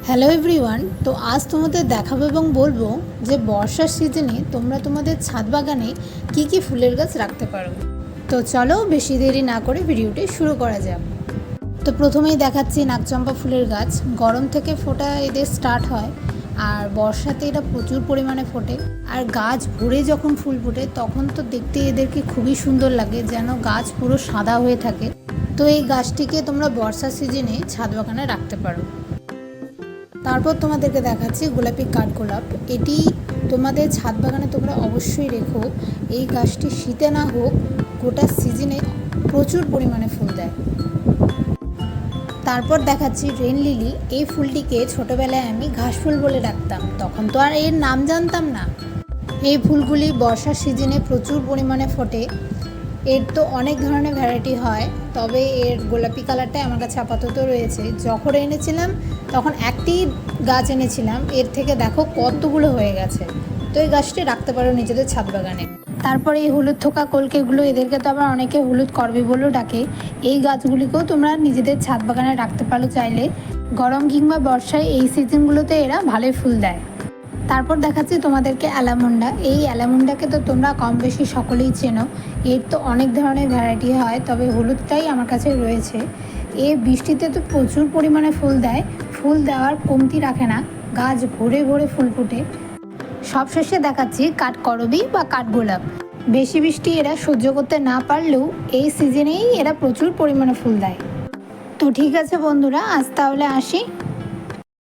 Hello everyone. তো আজ তোমাদের দেখাবো এবং বলবো যে বর্ষার সিজনে তোমরা তোমাদের ছাদ বাগানে কি কি ফুলের গাছ রাখতে পারো। তো চলো বেশি দেরি না করে ভিডিওটি শুরু করা যাক। তো প্রথমেই দেখাচ্ছি নাকচম্পা ফুলের গাছ। গরম থেকে ফোটা এদের স্টার্ট হয় আর বর্ষাতে এটা প্রচুর পরিমাণে ফোটে। আর গাছ ভরে যখন ফুল ফোটে তখন তো দেখতে এদেরকে খুবই সুন্দর লাগে, যেন গাছ পুরো সাদা হয়ে থাকে। তো এই গাছটিকে তোমরা বর্ষার সিজনে ছাদ বাগানে রাখতে পারো। তারপর তোমাদেরকে দেখাচ্ছি গোলাপি কাঠগোলাপ। এটি তোমাদের ছাদ বাগানে তোমরা অবশ্যই রেখো। এই গাছটি শীতে না হোক গোটা সিজনে প্রচুর পরিমাণে ফুল দেয়। তারপর দেখাচ্ছি রেন লিলি। এই ফুলটিকে ছোটোবেলায় আমি ঘাস ফুল বলে ডাকতাম, তখন তো আর এর নাম জানতাম না। এই ফুলগুলি বর্ষার সিজনে প্রচুর পরিমাণে ফোটে। এর তো অনেক ধরনের ভ্যারাইটি হয়, তবে এর গোলাপি কালারটাই আমার কাছে আপাতত রয়েছে। যখন এনেছিলাম তখন একটি গাছ এনেছিলাম, এর থেকে দেখো কতগুলো হয়ে গেছে। তো এই গাছটি রাখতে পারো নিজেদের ছাদ বাগানে। তারপরে এই হলুদ থোকা কলকেগুলো, এদেরকে তো আবার অনেকে হলুদ করবি বলেও ডাকে। এই গাছগুলিকেও তোমরা নিজেদের ছাদ বাগানে রাখতে পারো চাইলে। গরম কিংবা বর্ষায় এই সিজনগুলোতে এরা ভালোই ফুল দেয়। তারপর দেখাচ্ছি তোমাদেরকে অ্যালামুন্ডা। এই অ্যালামুন্ডাকে তো তোমরা কম বেশি সকলেই চেনো। এর তো অনেক ধরনের ভ্যারাইটি হয়, তবে হলুদটাই আমার কাছে রয়েছে। এ বৃষ্টিতে তো প্রচুর পরিমাণে ফুল দেয়, ফুল দেওয়ার কমতি রাখে না, গাছ ভরে ভরে ফুল ফুটে। সবশেষে দেখাচ্ছি কাঠকরবী বা কাঠগোলাপ। বেশি বৃষ্টি এরা সহ্য করতে না পারলেও এই সিজনেই এরা প্রচুর পরিমাণে ফুল দেয়। তো ঠিক আছে বন্ধুরা, আজ তাহলে আসি।